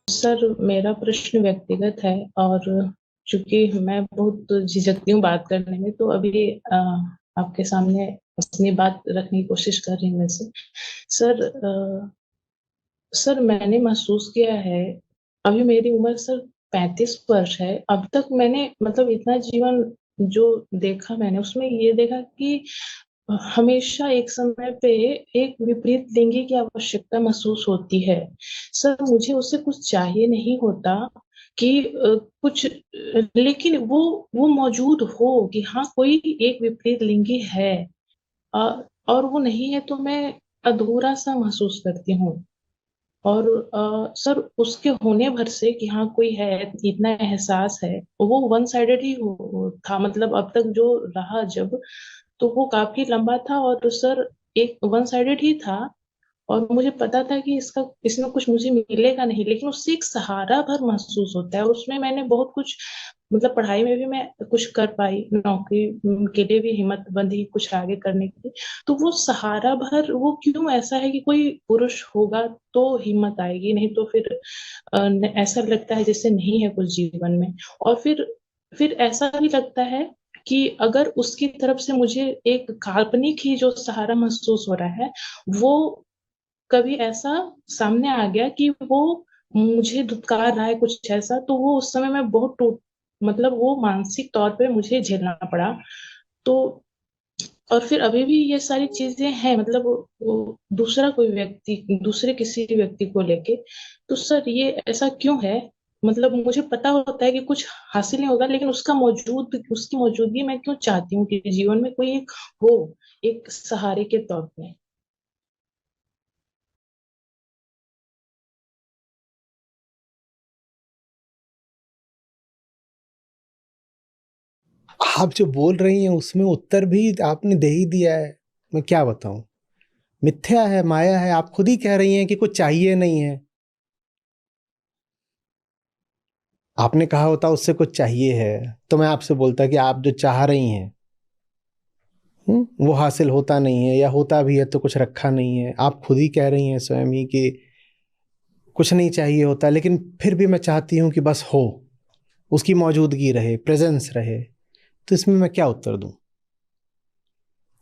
Sir, मेरा प्रश्न व्यक्तिगत है और चूंकि मैं बहुत झिझकती हूँ बात करने में, तो अभी आपके सामने अपनी बात रखने की कोशिश कर रही हूँ वैसे। सर, सर मैंने महसूस किया है, अभी मेरी उम्र सर 35 वर्ष है। अब तक मैंने मतलब इतना जीवन जो देखा मैंने, उसमें ये देखा कि हमेशा एक समय पे एक विपरीत लिंगी की आवश्यकता महसूस होती है। सर, मुझे उससे कुछ चाहिए नहीं होता कि कुछ लेकिन वो मौजूद हो कि हाँ, कोई एक विपरीत लिंगी है। अ, और वो नहीं है तो मैं अधूरा सा महसूस करती हूँ। और सर, उसके होने भर से कि हाँ कोई है, इतना एहसास है, वो वन साइडेड ही था। मतलब अब तक जो रहा जब, तो वो काफी लंबा था और सर एक वन साइडेड ही था। और मुझे पता था कि इसका इसमें कुछ मुझे मिलेगा नहीं, लेकिन उससे एक सहारा भर महसूस होता है। और उसमें मैंने बहुत कुछ, मतलब पढ़ाई में भी मैं कुछ कर पाई, नौकरी के लिए भी हिम्मत बंधी कुछ आगे करने की। तो वो सहारा भर वो क्यों ऐसा है कि कोई पुरुष होगा तो हिम्मत आएगी, नहीं तो फिर ऐसा लगता है जैसे नहीं है कुछ जीवन में। और फिर ऐसा भी लगता है कि अगर उसकी तरफ से मुझे एक काल्पनिक ही जो सहारा महसूस हो रहा है, वो कभी ऐसा सामने आ गया कि वो मुझे धुतकार रहा है कुछ ऐसा, तो वो उस समय मैं बहुत टूट, मतलब वो मानसिक तौर पे मुझे झेलना पड़ा। तो और फिर अभी भी ये सारी चीजें हैं, मतलब वो दूसरा कोई व्यक्ति, दूसरे किसी व्यक्ति को लेके। तो सर, ये ऐसा क्यों है? मतलब मुझे पता होता है कि कुछ हासिल नहीं होगा, लेकिन उसकी मौजूदगी मैं क्यों चाहती हूँ कि जीवन में कोई एक हो, एक सहारे के तौर पे। आप जो बोल रही हैं उसमें उत्तर भी आपने दे ही दिया है। मैं क्या बताऊं? मिथ्या है, माया है। आप खुद ही कह रही हैं कि कुछ चाहिए नहीं है। आपने कहा होता उससे कुछ चाहिए है तो मैं आपसे बोलता कि आप जो चाह रही हैं वो हासिल होता नहीं है, या होता भी है तो कुछ रखा नहीं है। आप खुद ही कह रही हैं स्वयं ही कि कुछ नहीं चाहिए होता, लेकिन फिर भी मैं चाहती हूं कि बस हो, उसकी मौजूदगी रहे, प्रेजेंस रहे। तो इसमें मैं क्या उत्तर दूं?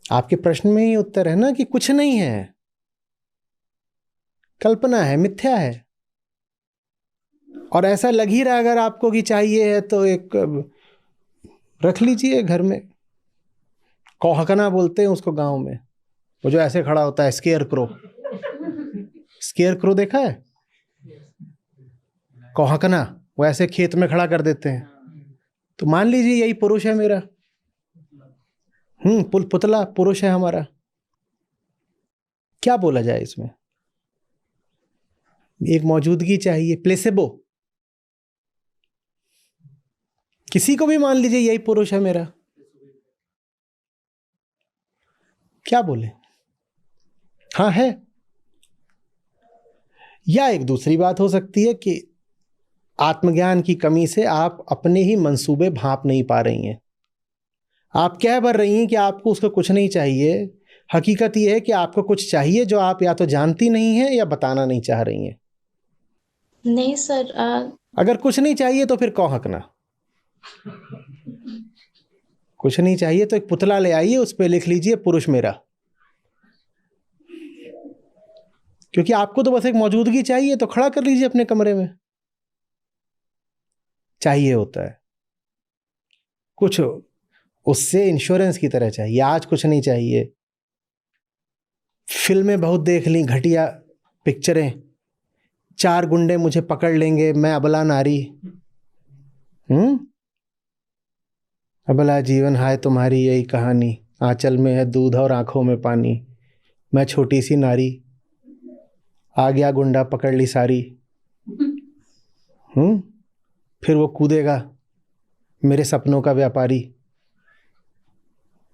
आपके प्रश्न में ही उत्तर है ना कि कुछ नहीं है, कल्पना है, मिथ्या है। और ऐसा लग ही रहा है अगर आपको कि चाहिए है तो एक रख लीजिए घर में। कौहकना बोलते हैं उसको गांव में, वो जो ऐसे खड़ा होता है, स्केयर क्रो। स्केयर क्रो देखा है? कौहकना, वो ऐसे खेत में खड़ा कर देते हैं। तो मान लीजिए यही पुरुष है मेरा। पुतला पुरुष है हमारा। क्या बोला जाए इसमें? एक मौजूदगी चाहिए, प्लेसेबो। किसी को भी मान लीजिए यही पुरुष है मेरा, क्या बोले? हाँ है। या एक दूसरी बात हो सकती है कि आत्मज्ञान की कमी से आप अपने ही मंसूबे भांप नहीं पा रही हैं। आप कह भर रही हैं कि आपको उसको कुछ नहीं चाहिए। हकीकत यह है कि आपको कुछ चाहिए जो आप या तो जानती नहीं हैं या बताना नहीं चाह रही हैं। नहीं सर, अगर कुछ नहीं चाहिए तो फिर कौन हकना? कुछ नहीं चाहिए तो एक पुतला ले आइए, उस पर लिख लीजिए पुरुष मेरा। क्योंकि आपको तो बस एक मौजूदगी चाहिए, तो खड़ा कर लीजिए अपने कमरे में। चाहिए होता है कुछ, उससे इंश्योरेंस की तरह चाहिए। आज कुछ नहीं चाहिए। फिल्में बहुत देख ली, घटिया पिक्चरें। चार गुंडे मुझे पकड़ लेंगे, मैं अबला नारी। हम्म। अबला जीवन हाय तुम्हारी यही कहानी, आंचल में है दूध और आंखों में पानी। मैं छोटी सी नारी, आ गया गुंडा पकड़ ली सारी। हम्म। फिर वो कूदेगा, मेरे सपनों का व्यापारी।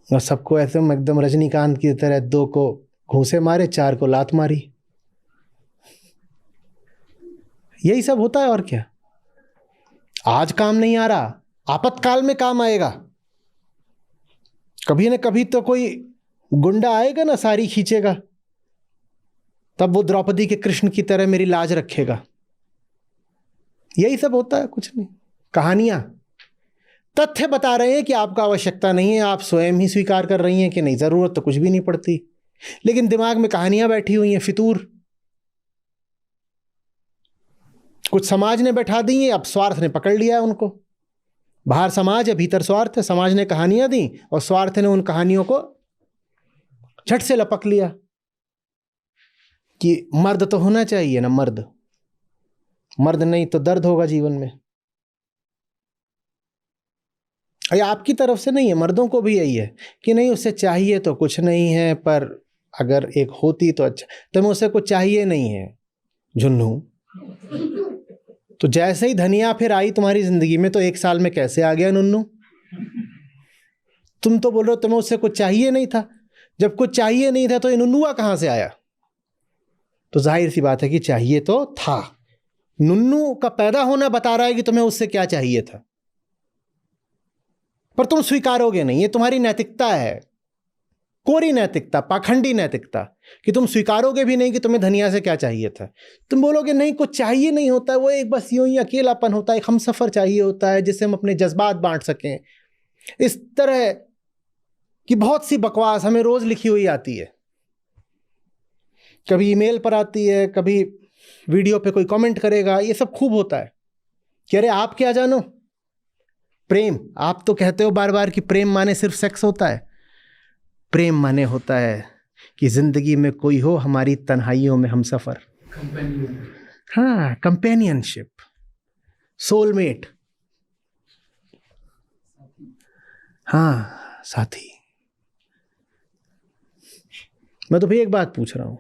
और सबको ऐसे एकदम रजनीकांत की तरह, दो को घूंसे मारे, चार को लात मारी। यही सब होता है और क्या। आज काम नहीं आ रहा, आपातकाल में काम आएगा। कभी ना कभी तो कोई गुंडा आएगा ना, सारी खींचेगा। तब वो द्रौपदी के कृष्ण की तरह मेरी लाज रखेगा। यही सब होता है, कुछ नहीं। कहानियां, तथ्य बता रहे हैं कि आपको आवश्यकता नहीं है, आप स्वयं ही स्वीकार कर रही हैं कि नहीं, जरूरत तो कुछ भी नहीं पड़ती, लेकिन दिमाग में कहानियां बैठी हुई हैं, फितूर। कुछ समाज ने बैठा दी है, अब स्वार्थ ने पकड़ लिया है उनको। बाहर समाज है, भीतर स्वार्थ है। समाज ने कहानियां दी और स्वार्थ ने उन कहानियों को झट से लपक लिया कि मर्द तो होना चाहिए ना, मर्द नहीं तो दर्द होगा जीवन में। ये आपकी तरफ से नहीं है, मर्दों को भी यही है कि नहीं उससे चाहिए तो कुछ नहीं है, पर अगर एक होती तो अच्छा। तुम्हें उससे कुछ चाहिए नहीं है झुन्नू, तो जैसे ही धनिया फिर आई तुम्हारी जिंदगी में तो 1 साल में कैसे आ गया नुन्नू? तुम तो बोल रहे हो तुम्हें उससे कुछ चाहिए नहीं था। जब कुछ चाहिए नहीं था तो ये नुन्नुआ कहां से आया? तो जाहिर सी बात है कि चाहिए तो था। नुन्नू का पैदा होना बता रहा है कि तुम्हें उससे क्या चाहिए था, पर तुम स्वीकारोगे नहीं। ये तुम्हारी नैतिकता है, कोरी नैतिकता, पाखंडी नैतिकता, कि तुम स्वीकारोगे भी नहीं कि तुम्हें धनिया से क्या चाहिए था। तुम बोलोगे नहीं कुछ चाहिए नहीं होता है, वो एक बस यूं ही अकेलापन होता है, एक हमसफर चाहिए होता है जिससे हम अपने जज्बात बांट सकें। इस तरह की बहुत सी बकवास हमें रोज लिखी हुई आती है, कभी ईमेल पर आती है, कभी वीडियो पे कोई कमेंट करेगा। ये सब खूब होता है कि अरे आप क्या जानो प्रेम। आप तो कहते हो बार बार कि प्रेम माने सिर्फ सेक्स होता है। प्रेम माने होता है कि जिंदगी में कोई हो हमारी तन्हाइयों में हमसफर, हाँ, कंपेनियनशिप, सोलमेट, हाँ, साथी। मैं तो भी एक बात पूछ रहा हूं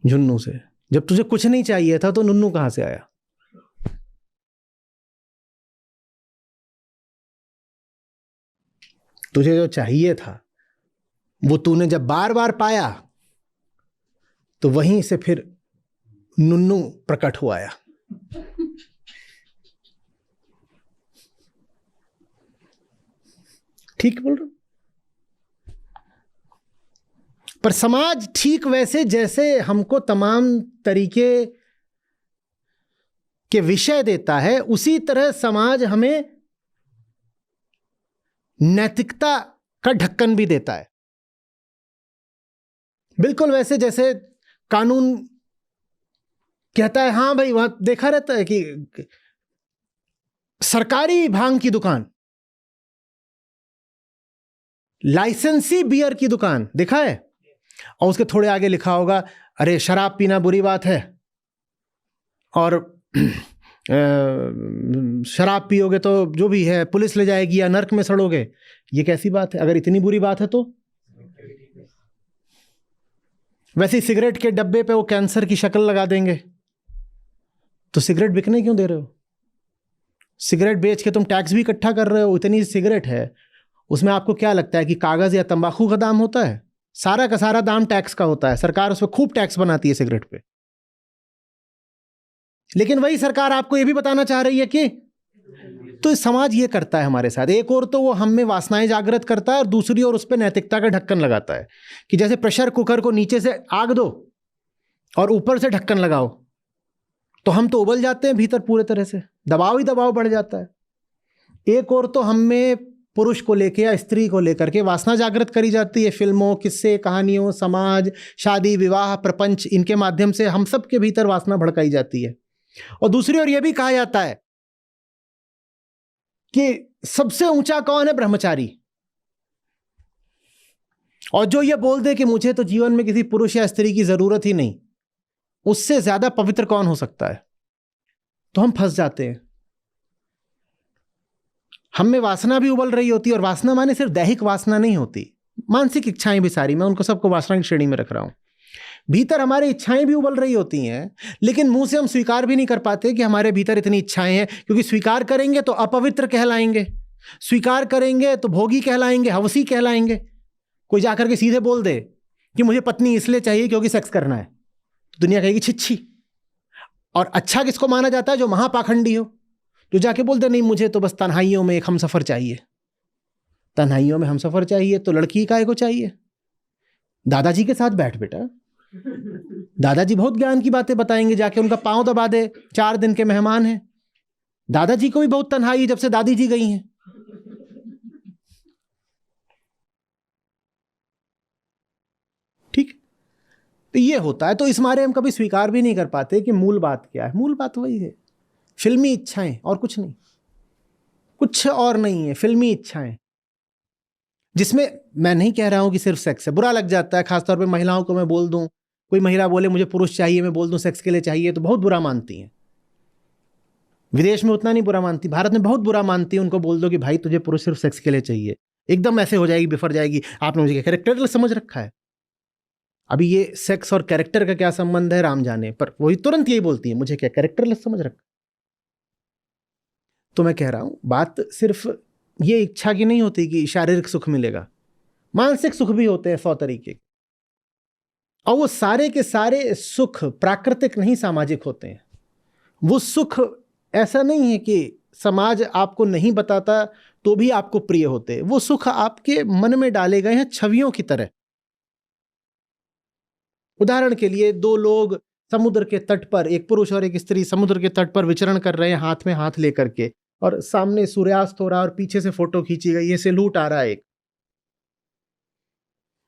झुन्नू से, जब तुझे कुछ नहीं चाहिए था तो नुन्नू कहां से आया? तुझे जो चाहिए था वो तूने जब बार बार पाया तो वहीं से फिर नुन्नू प्रकट हुआ आया। ठीक बोल रहा हूं? पर समाज ठीक वैसे जैसे हमको तमाम तरीके के विषय देता है, उसी तरह समाज हमें नैतिकता का ढक्कन भी देता है। बिल्कुल वैसे जैसे कानून कहता है, हाँ भाई, वहां देखा रहता है कि सरकारी भांग की दुकान, लाइसेंसी बियर की दुकान देखा है, और उसके थोड़े आगे लिखा होगा अरे शराब पीना बुरी बात है और शराब पियोगे तो जो भी है पुलिस ले जाएगी या नर्क में सड़ोगे। ये कैसी बात है? अगर इतनी बुरी बात है तो वैसे ही सिगरेट के डब्बे पे वो कैंसर की शक्ल लगा देंगे, तो सिगरेट बिकने क्यों दे रहे हो? सिगरेट बेच के तुम टैक्स भी इकट्ठा कर रहे हो। इतनी सिगरेट है, उसमें आपको क्या लगता है कि कागज या तंबाकू का दाम होता है? सारा का सारा दाम टैक्स का होता है। सरकार उस पर खूब टैक्स बनाती है सिगरेट पे। लेकिन वही सरकार आपको यह भी बताना चाह रही है कि, तो समाज ये करता है हमारे साथ। एक और तो वो हम में वासनाएं जागृत करता है और दूसरी ओर उस पर नैतिकता का ढक्कन लगाता है कि जैसे प्रेशर कुकर को नीचे से आग दो और ऊपर से ढक्कन लगाओ तो हम तो उबल जाते हैं भीतर पूरे तरह से, दबाव ही दबाव बढ़ जाता है। एक और तो हम में पुरुष को लेकर या स्त्री को लेकर के वासना जागृत करी जाती है, फिल्मों, किस्से, कहानियों, समाज, शादी, विवाह, प्रपंच, इनके माध्यम से हम सब के भीतर वासना भड़काई जाती है। और दूसरी ओर यह भी कहा जाता है कि सबसे ऊंचा कौन है? ब्रह्मचारी। और जो ये बोल दे कि मुझे तो जीवन में किसी पुरुष या स्त्री की जरूरत ही नहीं, उससे ज्यादा पवित्र कौन हो सकता है? तो हम फंस जाते हैं। हम में वासना भी उबल रही होती है, और वासना माने सिर्फ दैहिक वासना नहीं होती, मानसिक इच्छाएं भी सारी, मैं उनको सबको वासना की श्रेणी में रख रहा हूं। भीतर हमारी इच्छाएं भी उबल रही होती हैं, लेकिन मुंह से हम स्वीकार भी नहीं कर पाते कि हमारे भीतर इतनी इच्छाएं हैं, क्योंकि स्वीकार करेंगे तो अपवित्र कहलाएंगे, स्वीकार करेंगे तो भोगी कहलाएंगे, हवसी कहलाएंगे। कोई जाकर के सीधे बोल दे कि मुझे पत्नी इसलिए चाहिए क्योंकि सेक्स करना है, तो दुनिया कहेगी छिच्छी। और अच्छा किसको माना जाता है? जो महापाखंडी हो, जो जाके बोल दे नहीं मुझे तो बस तन्हाइयों में एक हमसफर चाहिए। तन्हाइयों में हमसफर चाहिए तो लड़की काहे को चाहिए? दादाजी के साथ बैठ बेटा, दादाजी बहुत ज्ञान की बातें बताएंगे, जाके उनका पांव दबा दे, 4 दिन के मेहमान हैं। दादाजी को भी बहुत तन्हाई है जब से दादी जी गई हैं। ठीक, तो ये होता है। तो इस मारे हम कभी स्वीकार भी नहीं कर पाते कि मूल बात क्या है। मूल बात वही है, फिल्मी इच्छाएं और कुछ नहीं, कुछ और नहीं है, फिल्मी इच्छाएं, जिसमें मैं नहीं कह रहा हूं कि सिर्फ सेक्स है। बुरा लग जाता है, खासतौर पे महिलाओं को मैं बोल दूं, कोई महिला बोले मुझे पुरुष चाहिए, मैं बोल दूं सेक्स के लिए चाहिए, तो बहुत बुरा मानती हैं। विदेश में उतना नहीं बुरा मानती, भारत में बहुत बुरा मानती है। उनको बोल दो कि भाई तुझे पुरुष सिर्फ सेक्स के लिए चाहिए, एकदम ऐसे हो जाएगी, बिफर जाएगी, आपने मुझे कैरेक्टर समझ रखा है। अभी ये सेक्स और कैरेक्टर का क्या संबंध है राम जाने, पर वही तुरंत यही बोलती है, मुझे क्या कैरेक्टर समझ रखा। तो मैं कह रहा हूं बात सिर्फ ये इच्छा की नहीं होती कि शारीरिक सुख मिलेगा, मानसिक सुख भी होते हैं 100 तरीके के, और वो सारे के सारे सुख प्राकृतिक नहीं, सामाजिक होते हैं। वो सुख ऐसा नहीं है कि समाज आपको नहीं बताता तो भी आपको प्रिय होते, वो सुख आपके मन में डाले गए हैं छवियों की तरह। उदाहरण के लिए 2 लोग समुद्र के तट पर, एक पुरुष और एक स्त्री समुद्र के तट पर विचरण कर रहे हैं, हाथ में हाथ लेकर के, और सामने सूर्यास्त हो रहा है और पीछे से फोटो खींची गई है, सैल्यूट आ रहा है एक।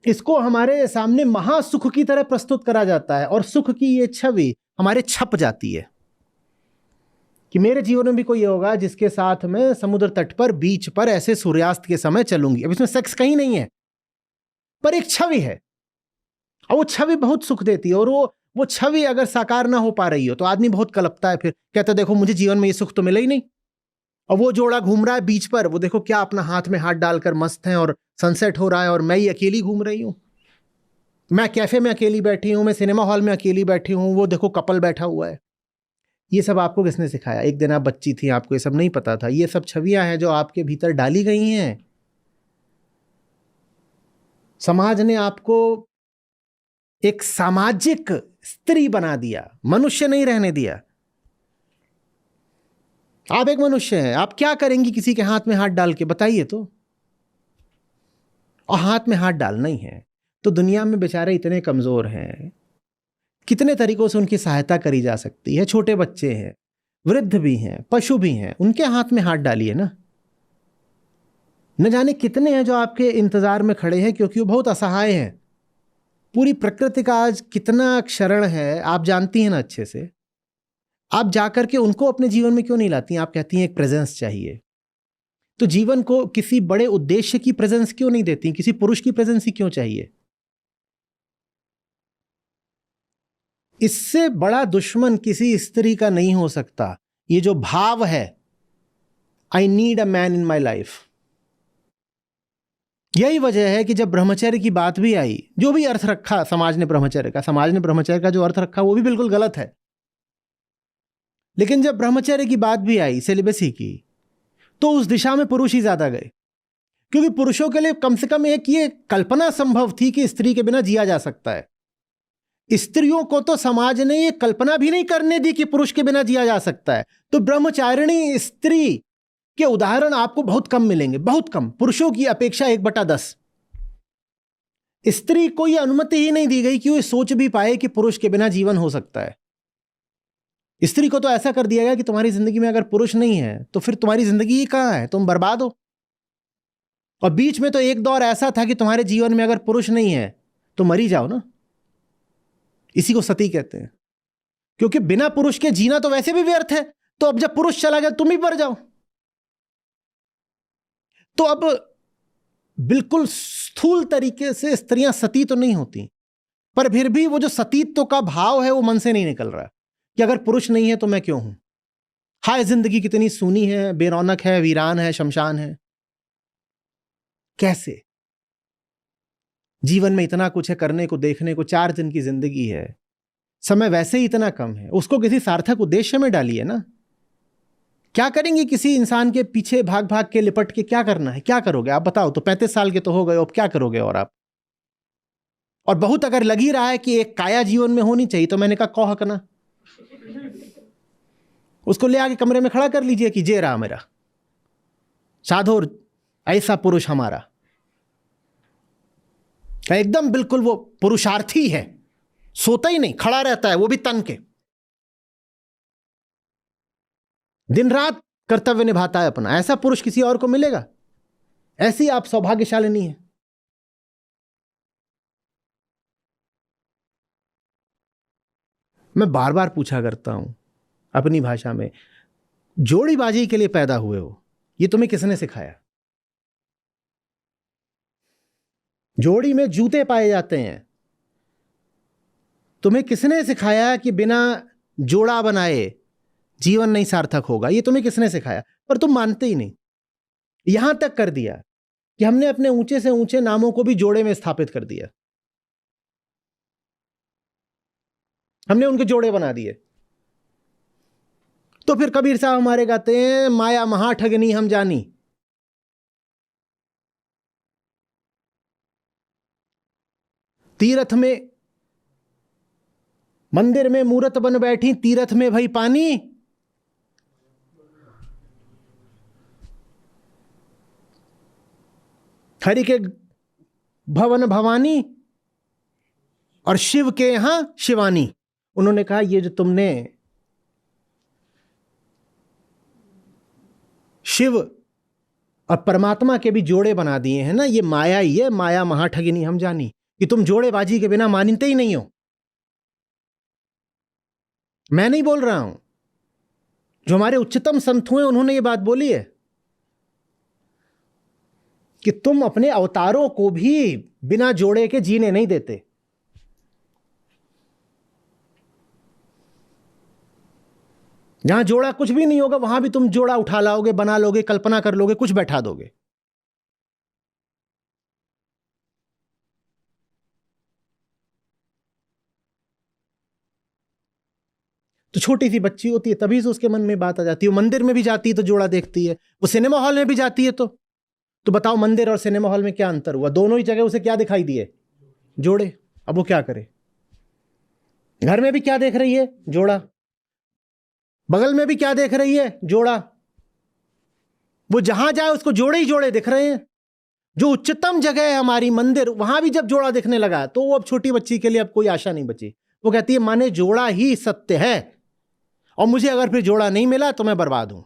इसको हमारे सामने महासुख की तरह प्रस्तुत करा जाता है, और सुख की ये छवि हमारे छप जाती है कि मेरे जीवन में भी कोई होगा जिसके साथ मैं समुद्र तट पर, बीच पर ऐसे सूर्यास्त के समय चलूंगी। अब इसमें सेक्स कहीं नहीं है, पर एक छवि है, और वो छवि बहुत सुख देती है। और वो छवि अगर साकार ना हो पा रही हो तो आदमी बहुत कलपता है, फिर कहता है देखो मुझे जीवन में ये सुख तो मिला ही नहीं। और वो जोड़ा घूम रहा है बीच पर, वो देखो क्या अपना हाथ में हाथ डालकर मस्त है, और सनसेट हो रहा है, और मैं ही अकेली घूम रही हूं, मैं कैफे में अकेली बैठी हूं, मैं सिनेमा हॉल में अकेली बैठी हूं, वो देखो कपल बैठा हुआ है। ये सब आपको किसने सिखाया? एक दिन आप बच्ची थी, आपको ये सब नहीं पता था। ये सब छवियां हैं जो आपके भीतर डाली गई हैं। समाज ने आपको एक सामाजिक स्त्री बना दिया, मनुष्य नहीं रहने दिया। आप एक मनुष्य हैं, आप क्या करेंगी किसी के हाथ में हाथ डाल के, बताइए तो। और हाथ में हाथ डालना ही है तो दुनिया में बेचारे इतने कमजोर हैं, कितने तरीकों से उनकी सहायता करी जा सकती है। छोटे बच्चे हैं, वृद्ध भी हैं, पशु भी हैं, उनके हाथ में हाथ डालिए ना। न जाने कितने हैं जो आपके इंतजार में खड़े हैं क्योंकि वो बहुत असहाय हैं। पूरी प्रकृति का आज कितना क्षरण है आप जानती हैं ना अच्छे से। आप जाकर के उनको अपने जीवन में क्यों नहीं लाती हैं? आप कहती हैं एक प्रेजेंस चाहिए, तो जीवन को किसी बड़े उद्देश्य की प्रेजेंस क्यों नहीं देती? किसी पुरुष की प्रेजेंस ही क्यों चाहिए? इससे बड़ा दुश्मन किसी स्त्री का नहीं हो सकता। ये जो भाव है, I need a man in my life, यही वजह है कि जब ब्रह्मचर्य की बात भी आई, जो भी अर्थ रखा समाज ने ब्रह्मचर्य का जो अर्थ रखा वो भी बिल्कुल गलत है, लेकिन जब ब्रह्मचर्य की बात भी आई, सेलिबेसी की, तो उस दिशा में पुरुष ही ज्यादा गए, क्योंकि पुरुषों के लिए कम से कम एक ये कल्पना संभव थी कि स्त्री के बिना जिया जा सकता है। स्त्रियों को तो समाज ने ये कल्पना भी नहीं करने दी कि पुरुष के बिना जिया जा सकता है। तो ब्रह्मचारिणी स्त्री के उदाहरण आपको बहुत कम मिलेंगे, बहुत कम, पुरुषों की अपेक्षा 1/10। स्त्री को यह अनुमति ही नहीं दी गई कि वो सोच भी पाए कि पुरुष के बिना जीवन हो सकता है। स्त्री को तो ऐसा कर दिया गया कि तुम्हारी जिंदगी में अगर पुरुष नहीं है तो फिर तुम्हारी जिंदगी ही कहां है, तुम बर्बाद हो। और बीच में तो एक दौर ऐसा था कि तुम्हारे जीवन में अगर पुरुष नहीं है तो मरी जाओ ना। इसी को सती कहते हैं, क्योंकि बिना पुरुष के जीना तो वैसे भी व्यर्थ है, तो अब जब पुरुष चला गया तुम ही मर जाओ। तो अब बिल्कुल स्थूल तरीके से स्त्रियां सती तो नहीं होती, पर फिर भी वो जो सतीत्व का भाव है वो मन से नहीं निकल रहा कि अगर पुरुष नहीं है तो मैं क्यों हूं। हाय जिंदगी कितनी सूनी है, बेरौनक है, वीरान है, शमशान है। कैसे? जीवन में इतना कुछ है करने को, देखने को, 4 दिन की जिंदगी है, समय वैसे ही इतना कम है, उसको किसी सार्थक उद्देश्य में डालिए ना। क्या करेंगे किसी इंसान के पीछे भाग भाग के, लिपट के? क्या करना है, क्या करोगे आप बताओ तो? 35 साल के तो हो गए, अब क्या करोगे? और आप, और बहुत अगर लग ही रहा है कि एक काया जीवन में होनी चाहिए, तो मैंने कहा कौ हकना, उसको ले आके कमरे में खड़ा कर लीजिए कि जे रहा मेरा साधुर, ऐसा पुरुष हमारा एकदम बिल्कुल वो पुरुषार्थी है, सोता ही नहीं, खड़ा रहता है, वो भी तन के, दिन रात कर्तव्य निभाता है अपना। ऐसा पुरुष किसी और को मिलेगा? ऐसी आप सौभाग्यशालिनी है। मैं बार बार पूछा करता हूं अपनी भाषा में, जोड़ीबाजी के लिए पैदा हुए हो, ये तुम्हें किसने सिखाया? जोड़ी में जूते पाए जाते हैं, तुम्हें किसने सिखाया कि बिना जोड़ा बनाए जीवन नहीं सार्थक होगा? ये तुम्हें किसने सिखाया? पर तुम मानते ही नहीं। यहां तक कर दिया कि हमने अपने ऊंचे से ऊंचे नामों को भी जोड़े में स्थापित कर दिया, हमने उनके जोड़े बना दिए। तो फिर कबीर साहब हमारे गाते हैं, माया महा ठगनी हम जानी। तीर्थ में, मंदिर में मूरत बन बैठी, तीर्थ में भई पानी। हरि के भवन भवानी और शिव के यहां शिवानी। उन्होंने कहा ये जो तुमने शिव और परमात्मा के भी जोड़े बना दिए हैं ना, ये माया ही है, माया महाठगिनी हम जानी, कि तुम जोड़ेबाजी के बिना मानते ही नहीं हो। मैं नहीं बोल रहा हूं, जो हमारे उच्चतम संत हुए उन्होंने ये बात बोली है कि तुम अपने अवतारों को भी बिना जोड़े के जीने नहीं देते। जहां जोड़ा कुछ भी नहीं होगा वहां भी तुम जोड़ा उठा लाओगे, बना लोगे, कल्पना कर लोगे, कुछ बैठा दोगे। तो छोटी सी बच्ची होती है तभी से उसके मन में बात आ जाती है। वो मंदिर में भी जाती है तो जोड़ा देखती है, वो सिनेमा हॉल में भी जाती है तो बताओ मंदिर और सिनेमा हॉल में क्या अंतर हुआ? दोनों ही जगह उसे क्या दिखाई दिए? जोड़े। अब वो क्या करे? घर में भी क्या देख रही है? जोड़ा। बगल में भी क्या देख रही है? जोड़ा। वो जहां जाए उसको जोड़े ही जोड़े दिख रहे हैं। जो उच्चतम जगह है हमारी मंदिर, वहां भी जब जोड़ा दिखने लगा तो वो अब छोटी बच्ची के लिए अब कोई आशा नहीं बची। वो कहती है माने जोड़ा ही सत्य है और मुझे अगर फिर जोड़ा नहीं मिला तो मैं बर्बाद हूं।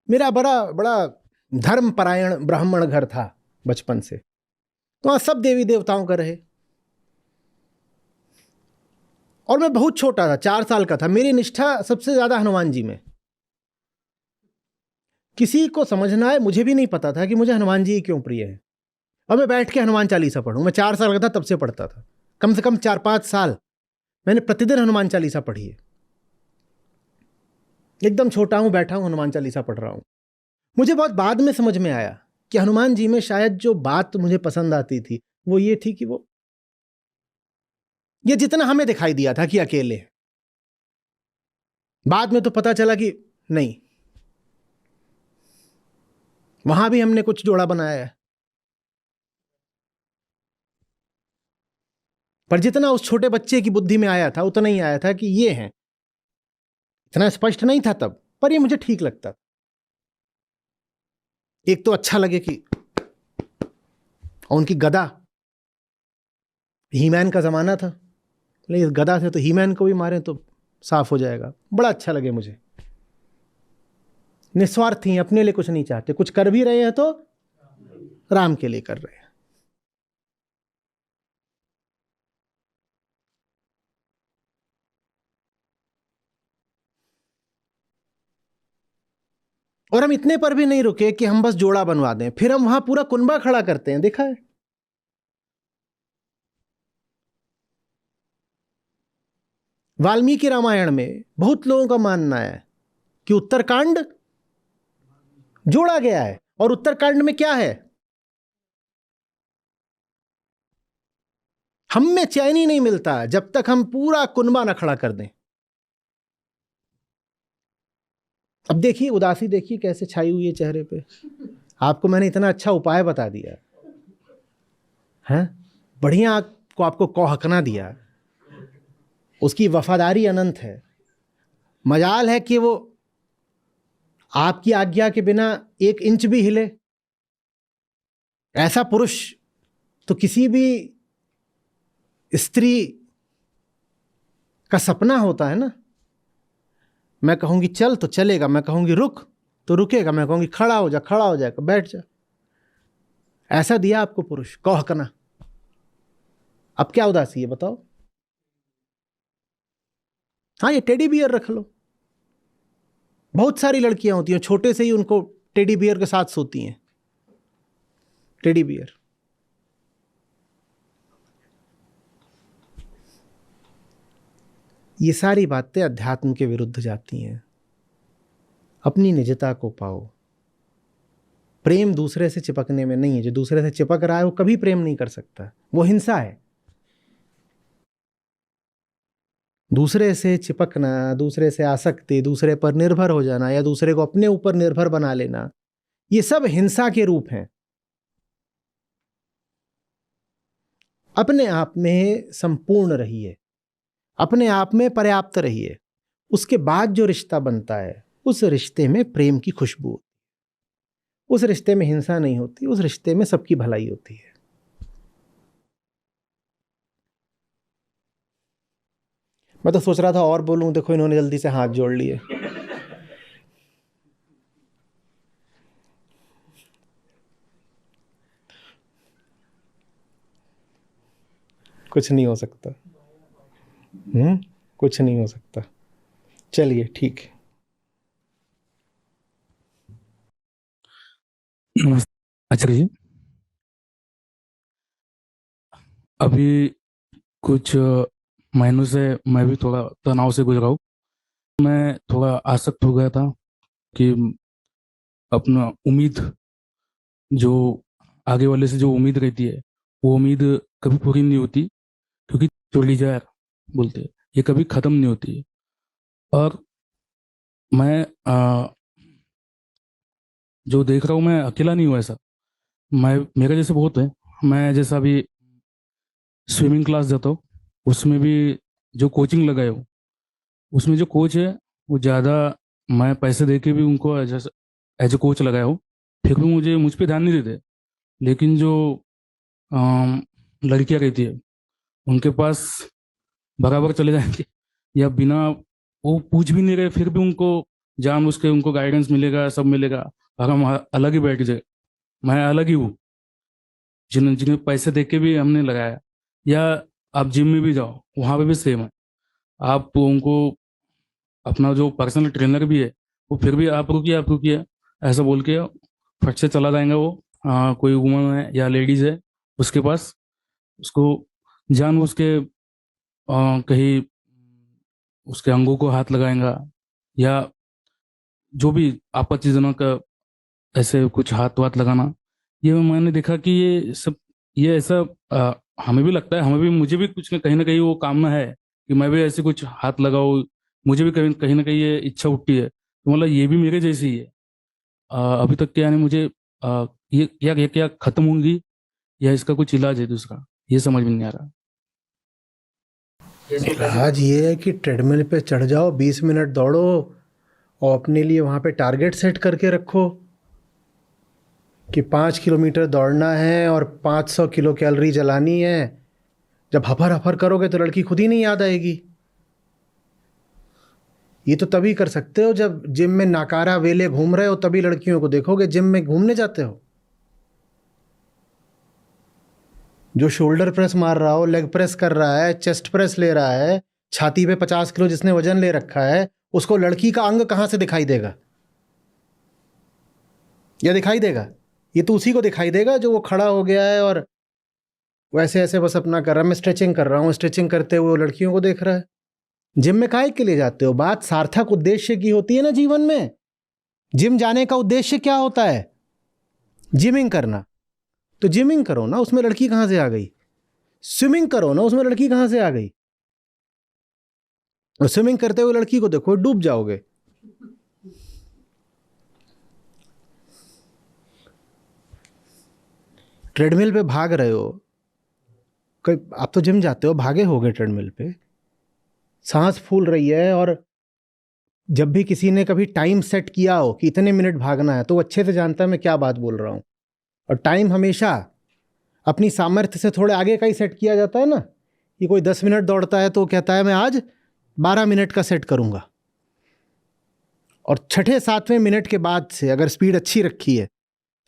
मेरा बड़ा बड़ा धर्मपरायण ब्राह्मण घर था बचपन से, तो वहां सब देवी देवताओं का रहे और मैं बहुत छोटा था, 4 साल का था। मेरी निष्ठा सबसे ज्यादा हनुमान जी में। किसी को समझना है, मुझे भी नहीं पता था कि मुझे हनुमान जी क्यों प्रिय है। और मैं बैठ के हनुमान चालीसा पढ़ूं, मैं 4 साल का था तब से पढ़ता था। कम से कम 4-5 साल मैंने प्रतिदिन हनुमान चालीसा पढ़ी है। एकदम छोटा हूं, बैठा हूं, हनुमान चालीसा पढ़ रहा हूं। मुझे बहुत बाद में समझ में आया कि हनुमान जी में शायद जो बात मुझे पसंद आती थी वो ये थी कि वो ये जितना हमें दिखाई दिया था कि अकेले, बाद में तो पता चला कि नहीं, वहां भी हमने कुछ जोड़ा बनाया है। पर जितना उस छोटे बच्चे की बुद्धि में आया था उतना ही आया था कि ये है। इतना स्पष्ट नहीं था तब, पर ये मुझे ठीक लगता। एक तो अच्छा लगे कि उनकी गदा, हीमैन का जमाना था, लेकिन गदा से तो हीमैन को भी मारें तो साफ हो जाएगा। बड़ा अच्छा लगे मुझे। निस्वार्थ ही, अपने लिए कुछ नहीं चाहते, कुछ कर भी रहे हैं तो राम के लिए कर रहे हैं। और हम इतने पर भी नहीं रुके कि हम बस जोड़ा बनवा दें, फिर हम वहां पूरा कुनबा खड़ा करते हैं। देखा है? वाल्मीकि रामायण में बहुत लोगों का मानना है कि उत्तरकांड जोड़ा गया है और उत्तरकांड में क्या है? हम में चैन ही नहीं मिलता जब तक हम पूरा कुनबा न खड़ा कर दें। अब देखिए उदासी, देखिए कैसे छाई हुई है चेहरे पे। आपको मैंने इतना अच्छा उपाय बता दिया है, बढ़िया आपको कौहकना दिया, उसकी वफादारी अनंत है। मजाल है कि वो आपकी आज्ञा के बिना 1 इंच भी हिले। ऐसा पुरुष तो किसी भी स्त्री का सपना होता है ना, मैं कहूंगी चल तो चलेगा, मैं कहूंगी रुक तो रुकेगा, मैं कहूंगी खड़ा हो जा, खड़ा हो जाएगा, बैठ जा। ऐसा दिया आपको पुरुष, कौहकना। अब क्या उदासी है बताओ? हाँ, ये टेडी बियर रख लो। बहुत सारी लड़कियां होती हैं छोटे से ही उनको टेडी बियर के साथ सोती हैं। Teddy bear. ये सारी बातें अध्यात्म के विरुद्ध जाती हैं। अपनी निजता को पाओ। प्रेम दूसरे से चिपकने में नहीं है। जो दूसरे से चिपक रहा है वो कभी प्रेम नहीं कर सकता, वो हिंसा है। दूसरे से चिपकना, दूसरे से आसक्ति, दूसरे पर निर्भर हो जाना या दूसरे को अपने ऊपर निर्भर बना लेना, ये सब हिंसा के रूप हैं। अपने आप में संपूर्ण रहिए, अपने आप में पर्याप्त रहिए। उसके बाद जो रिश्ता बनता है उस रिश्ते में प्रेम की खुशबू होती है, उस रिश्ते में हिंसा नहीं होती, उस रिश्ते में सबकी भलाई होती है। मैं तो सोच रहा था और बोलूं, देखो इन्होंने जल्दी से हाथ जोड़ लिए। कुछ नहीं हो सकता। कुछ नहीं हो सकता। चलिए ठीक है। अच्छा जी, अभी कुछ महीनों से मैं भी थोड़ा तनाव से गुजरा हूँ। मैं थोड़ा आसक्त हो गया था कि अपना उम्मीद, जो आगे वाले से जो उम्मीद रहती है वो उम्मीद कभी पूरी नहीं होती, क्योंकि चोली जार बोलते हैं, ये कभी ख़त्म नहीं होती है। और मैं जो देख रहा हूँ, मैं अकेला नहीं हूँ ऐसा। मैं, मेरे जैसे बहुत है। मैं जैसा अभी स्विमिंग क्लास जाता हूँ, उसमें भी जो कोचिंग लगाए हो, उसमें जो कोच है वो ज़्यादा, मैं पैसे दे के भी उनको एज ए कोच लगाया हूँ, फिर भी मुझ पे ध्यान नहीं देते। लेकिन जो लड़कियां रहती है, उनके पास बराबर चले जाएंगे, या बिना वो पूछ भी नहीं रहे फिर भी उनको जान उसके उनको गाइडेंस मिलेगा, सब मिलेगा, और हम अलग ही बैठ जाए। मैं अलग ही हूँ, जिन्हें पैसे दे के भी हमने लगाया। या आप जिम में भी जाओ, वहाँ पे भी सेम है। आप उनको, अपना जो पर्सनल ट्रेनर भी है, वो फिर भी आप रुकिए ऐसा बोल के फट से चला जाएगा। वो कोई वुमन है या लेडीज है उसके पास, उसको जानबूझ के कहीं उसके अंगों को हाथ लगाएगा, या जो भी आपत्तिजनक ऐसे कुछ हाथ वाथ लगाना। ये मैंने देखा कि ये सब, ये ऐसा हमें भी लगता है, हमें भी, मुझे भी कुछ न कहीं वो कामना है कि मैं भी ऐसे कुछ हाथ लगाऊं। मुझे भी कहीं ना कहीं ये इच्छा उठती है, तो मतलब ये भी मेरे जैसी ही है। अभी तक क्या, यानी मुझे ये क्या खत्म होंगी, या इसका कुछ इलाज है दूसरा, ये समझ में नहीं आ रहा। इलाज ये है कि ट्रेडमिल पे चढ़ जाओ, 20 मिनट दौड़ो और अपने लिए वहाँ पे टारगेट सेट करके रखो कि 5 किलोमीटर दौड़ना है और 500 किलो कैलोरी जलानी है। जब हफर हफर करोगे तो लड़की खुद ही नहीं याद आएगी। ये तो तभी कर सकते हो जब जिम में नाकारा वेले घूम रहे हो, तभी लड़कियों को देखोगे। जिम में घूमने जाते हो, जो शोल्डर प्रेस मार रहा हो, लेग प्रेस कर रहा है, चेस्ट प्रेस ले रहा है, छाती पे 50 किलो जिसने वजन ले रखा है, उसको लड़की का अंग कहाँ से दिखाई देगा? या दिखाई देगा? ये तो उसी को दिखाई देगा जो वो खड़ा हो गया है और वैसे ऐसे बस अपना कर रहा है। मैं स्ट्रेचिंग कर रहा हूँ, स्ट्रेचिंग करते हुए वो लड़कियों को देख रहा है। जिम में काहे के लिए जाते हो? बात सार्थक उद्देश्य की होती है ना जीवन में। जिम जाने का उद्देश्य क्या होता है? जिमिंग करना। तो जिमिंग करो ना, उसमें लड़की कहां से आ गई? स्विमिंग करो ना, उसमें लड़की कहां से आ गई? और स्विमिंग करते हुए लड़की को देखो, डूब जाओगे। ट्रेडमिल पे भाग रहे हो, कोई आप तो जिम जाते हो, भागे होगे ट्रेडमिल पे, सांस फूल रही है, और जब भी किसी ने कभी टाइम सेट किया हो कि इतने मिनट भागना है, तो वो अच्छे से जानता है मैं क्या बात बोल रहा हूं। और टाइम हमेशा अपनी सामर्थ्य से थोड़े आगे का ही सेट किया जाता है ना, ये कोई 10 मिनट दौड़ता है तो कहता है मैं आज 12 मिनट का सेट करूंगा, और छठे सातवें मिनट के बाद से अगर स्पीड अच्छी रखी है,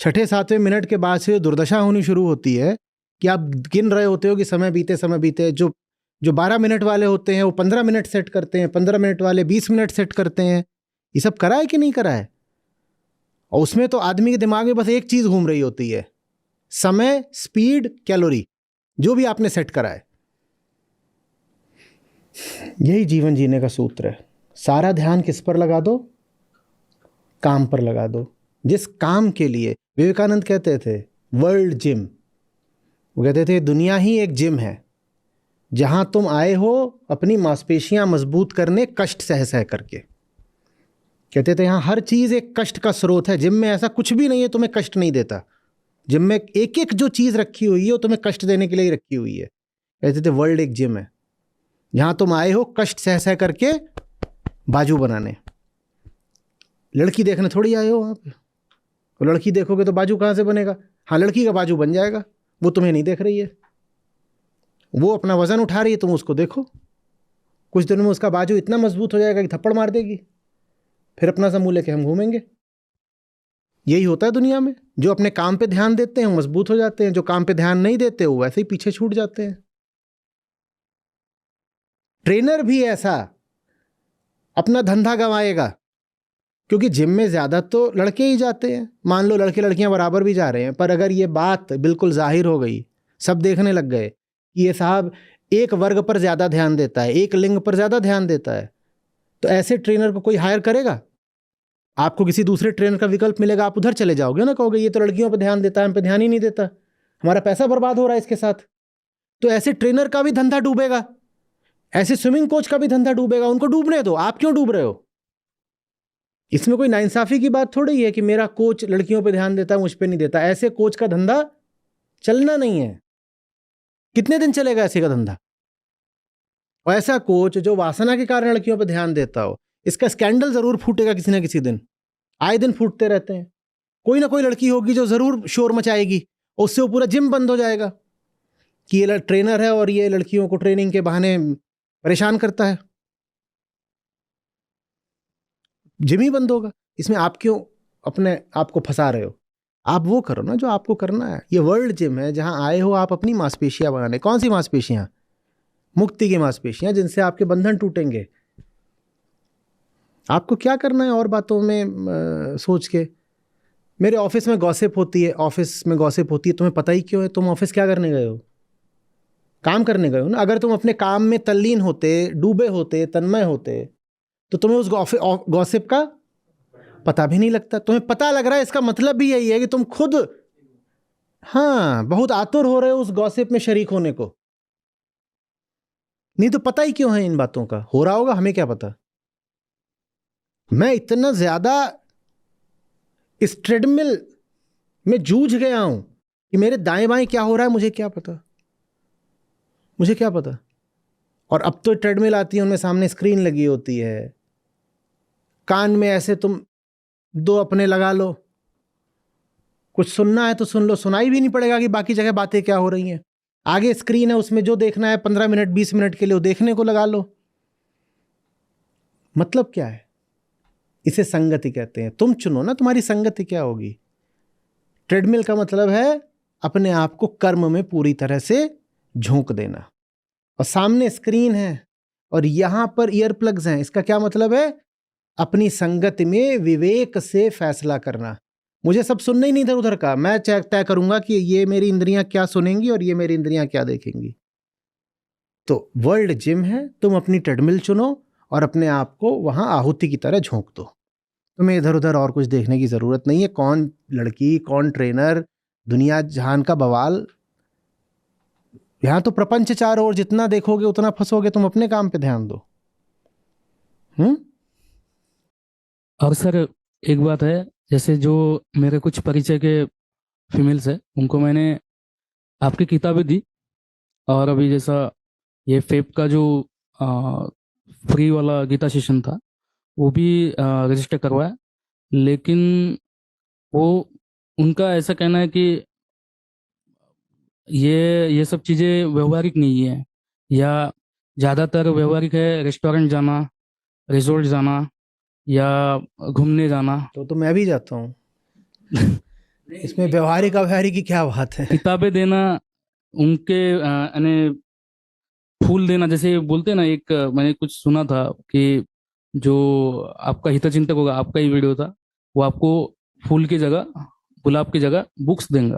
छठे सातवें मिनट के बाद से दुर्दशा होनी शुरू होती है कि आप गिन रहे होते हो कि समय बीते। जो 12 मिनट वाले होते हैं वो 15 मिनट सेट करते हैं, 15 मिनट वाले 20 मिनट सेट करते हैं। ये सब करा है कि नहीं करा है? और उसमें तो आदमी के दिमाग में बस एक चीज घूम रही होती है, समय, स्पीड, कैलोरी, जो भी आपने सेट करा है। यही जीवन जीने का सूत्र है। सारा ध्यान किस पर लगा दो? काम पर लगा दो। जिस काम के लिए विवेकानंद कहते थे वर्ल्ड जिम, वो कहते थे दुनिया ही एक जिम है जहां तुम आए हो अपनी मांसपेशियां मजबूत करने, कष्ट सह सह करके। कहते थे यहाँ हर चीज एक कष्ट का स्रोत है। जिम में ऐसा कुछ भी नहीं है तुम्हें कष्ट नहीं देता। जिम में एक एक जो चीज रखी हुई है वो तुम्हें कष्ट देने के लिए ही रखी हुई है। कहते थे वर्ल्ड एक जिम है जहां तुम आए हो कष्ट सह सह करके बाजू बनाने। लड़की देखने थोड़ी आए हो वहां पे। तो लड़की देखोगे तो बाजू कहाँ से बनेगा? हाँ, लड़की का बाजू बन जाएगा, वो तुम्हें नहीं देख रही है। वो अपना वजन उठा रही है, तुम उसको देखो। कुछ दिनों में उसका बाजू इतना मजबूत हो जाएगा कि थप्पड़ मार देगी, फिर अपना सा मुंह लेके हम घूमेंगे। यही होता है दुनिया में। जो अपने काम पे ध्यान देते हैं वो मजबूत हो जाते हैं, जो काम पे ध्यान नहीं देते वो वैसे ही पीछे छूट जाते हैं। ट्रेनर भी ऐसा अपना धंधा गंवाएगा, क्योंकि जिम में ज्यादा तो लड़के ही जाते हैं। मान लो लड़के लड़कियां बराबर भी जा रहे हैं, पर अगर ये बात बिल्कुल जाहिर हो गई, सब देखने लग गए कि ये साहब एक वर्ग पर ज्यादा ध्यान देता है, एक लिंग पर ज्यादा ध्यान देता है, तो ऐसे ट्रेनर को कोई हायर करेगा? आपको किसी दूसरे ट्रेनर का विकल्प मिलेगा, आप उधर चले जाओगे ना, कहोगे ये तो लड़कियों पर ध्यान देता है, हम पे ध्यान ही नहीं देता, हमारा पैसा बर्बाद हो रहा है इसके साथ। तो ऐसे ट्रेनर का भी धंधा डूबेगा, ऐसे स्विमिंग कोच का भी धंधा डूबेगा। उनको डूबने दो, आप क्यों डूब रहे हो? इसमें कोई नाइंसाफी की बात थोड़ी है कि मेरा कोच लड़कियों पे ध्यान देता है, मुझ पे नहीं देता। ऐसे कोच का धंधा चलना नहीं है। कितने दिन चलेगा ऐसे का धंधा? और ऐसा कोच जो वासना के कारण लड़कियों पे ध्यान देता हो, इसका स्कैंडल जरूर फूटेगा किसी ना किसी दिन। आए दिन फूटते रहते हैं। कोई ना कोई लड़की होगी जो जरूर शोर मचाएगी, और उससे वो पूरा जिम बंद हो जाएगा कि ये ट्रेनर है और ये लड़कियों को ट्रेनिंग के बहाने परेशान करता है। जिम ही बंद होगा। इसमें आप क्यों अपने आप को फंसा रहे हो? आप वो करो ना जो आपको करना है। ये वर्ल्ड जिम है जहां आए हो आप अपनी मांसपेशियां बनाने। कौन सी मांसपेशियां? मुक्ति की मांसपेशियां, जिनसे आपके बंधन टूटेंगे। आपको क्या करना है और बातों में सोच के? मेरे ऑफिस में गॉसिप होती है, ऑफिस में गॉसिप होती है, तुम्हें पता ही क्यों है? तुम ऑफिस क्या करने गए हो? काम करने गए हो ना। अगर तुम अपने काम में तल्लीन होते, डूबे होते, तन्मय होते, तो तुम्हें उस गॉसिप का पता भी नहीं लगता। तुम्हें पता लग रहा है, इसका मतलब भी यही है कि तुम खुद बहुत आतुर हो रहे हो उस गॉसिप में शरीक होने को। नहीं तो पता ही क्यों है इन बातों का? हो रहा होगा, हमें क्या पता। मैं इतना ज्यादा इस ट्रेडमिल में जूझ गया हूं कि मेरे दाएं बाएं क्या हो रहा है मुझे क्या पता। मुझे क्या पता। और अब तो ट्रेडमिल आती है, उनमें सामने स्क्रीन लगी होती है, कान में ऐसे तुम दो अपने लगा लो, कुछ सुनना है तो सुन लो, सुनाई भी नहीं पड़ेगा कि बाकी जगह बातें क्या हो रही हैं। आगे स्क्रीन है, उसमें जो देखना है 15 मिनट 20 मिनट के लिए वो देखने को लगा लो। मतलब क्या है? इसे संगति कहते हैं। तुम चुनो ना तुम्हारी संगति क्या होगी। ट्रेडमिल का मतलब है अपने आप को कर्म में पूरी तरह से झोंक देना, और सामने स्क्रीन है और यहां पर ईयर प्लग्स हैं। इसका क्या मतलब है? अपनी संगति में विवेक से फैसला करना। मुझे सब सुनना ही नहीं इधर उधर का। मैं तय करूंगा कि ये मेरी इंद्रियां क्या सुनेंगी और ये मेरी इंद्रियां क्या देखेंगी। तो वर्ल्ड जिम है, तुम अपनी ट्रेडमिल चुनो और अपने आप को वहां आहुति की तरह झोंक दो। तुम्हें इधर उधर और कुछ देखने की जरूरत नहीं है। कौन लड़की, कौन ट्रेनर, दुनिया जहान का बवाल। यहां तो प्रपंच चारों ओर, जितना देखोगे उतना फंसोगे। तुम अपने काम पे ध्यान दो। और सर एक बात है, जैसे जो मेरे कुछ परिचय के फीमेल्स है उनको मैंने आपकी किताबें दी, और अभी जैसा ये फेब का जो फ्री वाला गीता सेशन था वो भी रजिस्टर करवाया, लेकिन वो उनका ऐसा कहना है कि ये सब चीज़ें व्यवहारिक नहीं है, या ज़्यादातर व्यवहारिक है रेस्टोरेंट जाना, रिजॉर्ट जाना या घूमने जाना। तो मैं भी जाता हूँ। इसमें व्यवहारिक अव्यवहारिक की क्या बात है? किताबें देना, उनके यानी फूल देना, जैसे बोलते हैं ना, एक मैंने कुछ सुना था कि जो आपका हितचिंतक होगा, आपका ही वीडियो था, वो आपको फूल की जगह, गुलाब की जगह बुक्स देंगे।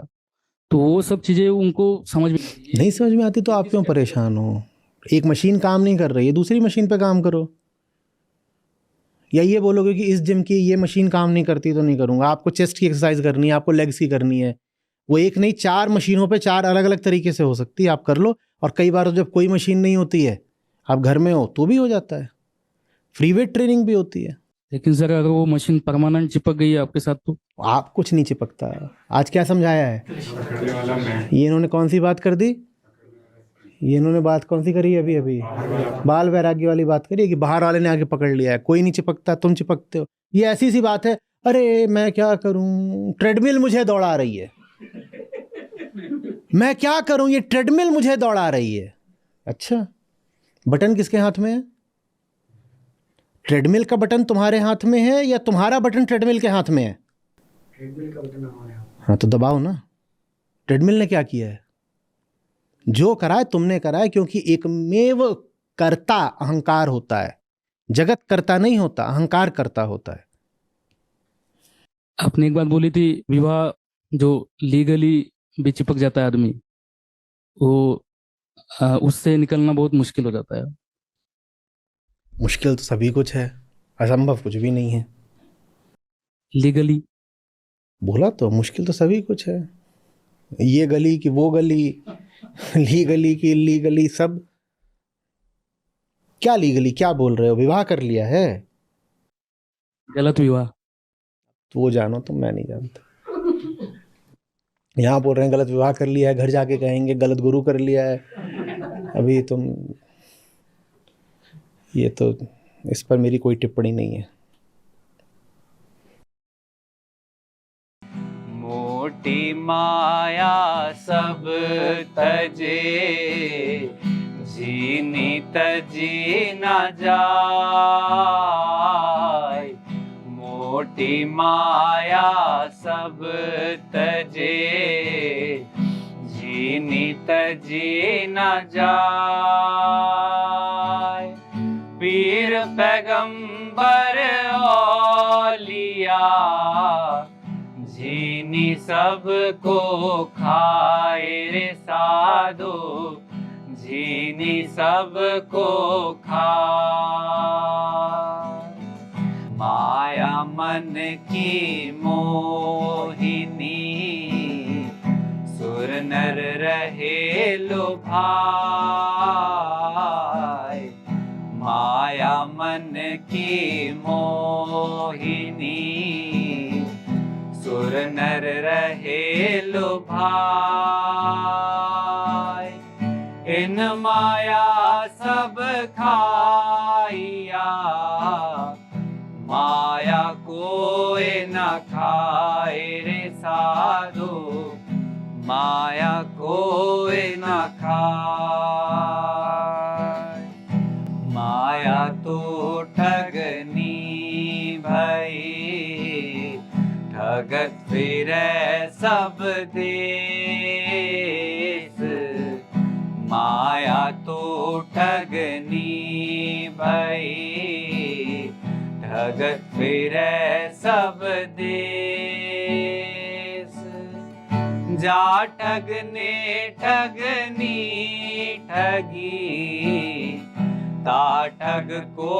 तो वो सब चीज़ें उनको समझ में नहीं समझ में आती तो आप क्यों परेशान हो? एक मशीन काम नहीं कर रही है, दूसरी मशीन पे काम करो। या ये बोलोगे कि इस जिम की ये मशीन काम नहीं करती तो नहीं करूँगा। आपको चेस्ट की एक्सरसाइज करनी है, आपको लेग्स की करनी है, वो एक नहीं 4 मशीनों पे 4 अलग-अलग तरीके से हो सकती है, आप कर लो। और कई बार जब कोई मशीन नहीं होती है, आप घर में हो तो भी हो जाता है। फ्री वेट ट्रेनिंग भी होती है। लेकिन सर अगर वो मशीन परमानेंट चिपक गई है आपके साथ तो? आप कुछ नहीं चिपकता। आज क्या समझाया है? ये इन्होंने कौन सी बात कर दी? ये इन्होंने बात कौन सी करी अभी अभी? बाल वैराग्य वाली बात करी है कि बाहर वाले ने आके पकड़ लिया है, कोई नहीं चिपकता, तुम चिपकते हो। ये ऐसी सी बात है, अरे मैं क्या करूं, ट्रेडमिल मुझे दौड़ा रही है। मैं क्या करूं, ये ट्रेडमिल मुझे दौड़ा रही है। अच्छा, बटन किसके हाथ में है? ट्रेडमिल का बटन तुम्हारे हाथ में है या तुम्हारा बटन ट्रेडमिल के हाथ में है? ट्रेडमिल का बटन हमारे हाथ। हाँ तो दबाओ ना। ट्रेडमिल ने क्या किया है? जो करा है तुमने करा है, क्योंकि एकमेव कर्ता अहंकार होता है। जगत कर्ता नहीं होता, अहंकार कर्ता होता है। आपने एक बात बोली थी, विवाह जो लीगली भी चिपक जाता है आदमी, वो उससे निकलना बहुत मुश्किल हो जाता है। मुश्किल तो सभी कुछ है, असंभव कुछ भी नहीं है। लीगली बोला तो, मुश्किल तो सभी कुछ है। ये गली की वो गली, लीगली की इलीगली, सब। क्या लीगली क्या बोल रहे हो? विवाह कर लिया है गलत विवाह। तो वो जानो, तो मैं नहीं जानता। यहाँ बोल रहे हैं गलत विवाह कर लिया है, घर जाके कहेंगे गलत गुरु कर लिया है। अभी तुम, ये तो, इस पर मेरी कोई टिप्पणी नहीं है। मोटी माया सब तजे, जीनी तजी न जाय। मोटी माया सब तजे, जीनी तजी न जाय। पीर पैगंबर औलिया, जीनी सबको खाए रे साधो, जीनी सबको खाए। माया मन की मोहिनी, सुर नर रहे लुभाए। माया मन की मोहिनी, सुर नर रहे लुभाए। इन माया सब खाइया, माया कोई न खाए रे साधु, माया कोई न खाए। माया तो ठगनी भई, ठगत फिरे सब देश। माया तो ठगनी भई, ठगत फिरे सब देश। जा ठगने ठगनी ठगी, ता ठग को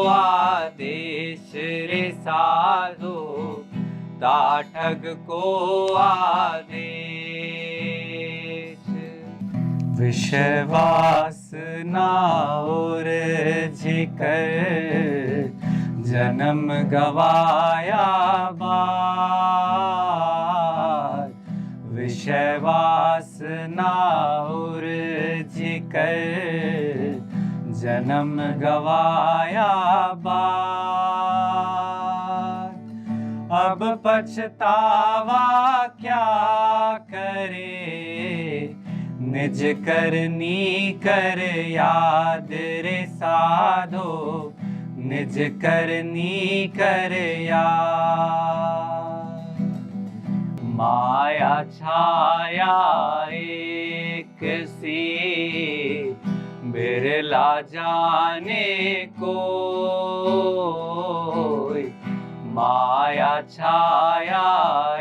आदेश रे साधो, ता ठग को आदेश। विश्वास ना और झिकर, जन्म गवाया बार। विश्वास ना और झिकर, जन्म गवाया बार। अब पछतावा क्या करे, निज करनी कर याद रे साधो, निज करनी कर याद। माया छाया एक सी, बिरला जाने को। माया छाया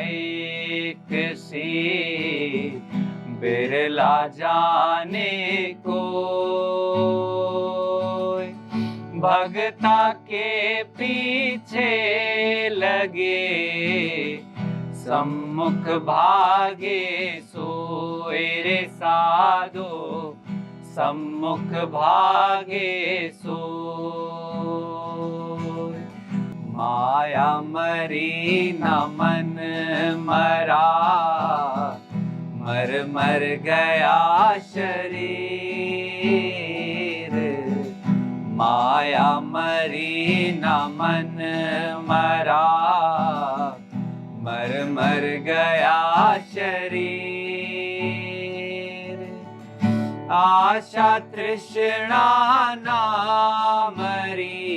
एक सी, बिरला जाने को। भगता के पीछे लगे, सम्मुख भागे सोए रे साधो, सम्मुख भागे सोए। माया मरी न मन मरा, मर मर गया शरीर। माया मरी न मन मरा, मर मर गया शरीर। आशा तृष्णा ना मरी,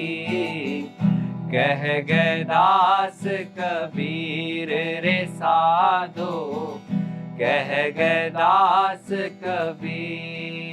कह गए दास कबीर रे साधो, कह गए दास कबीर।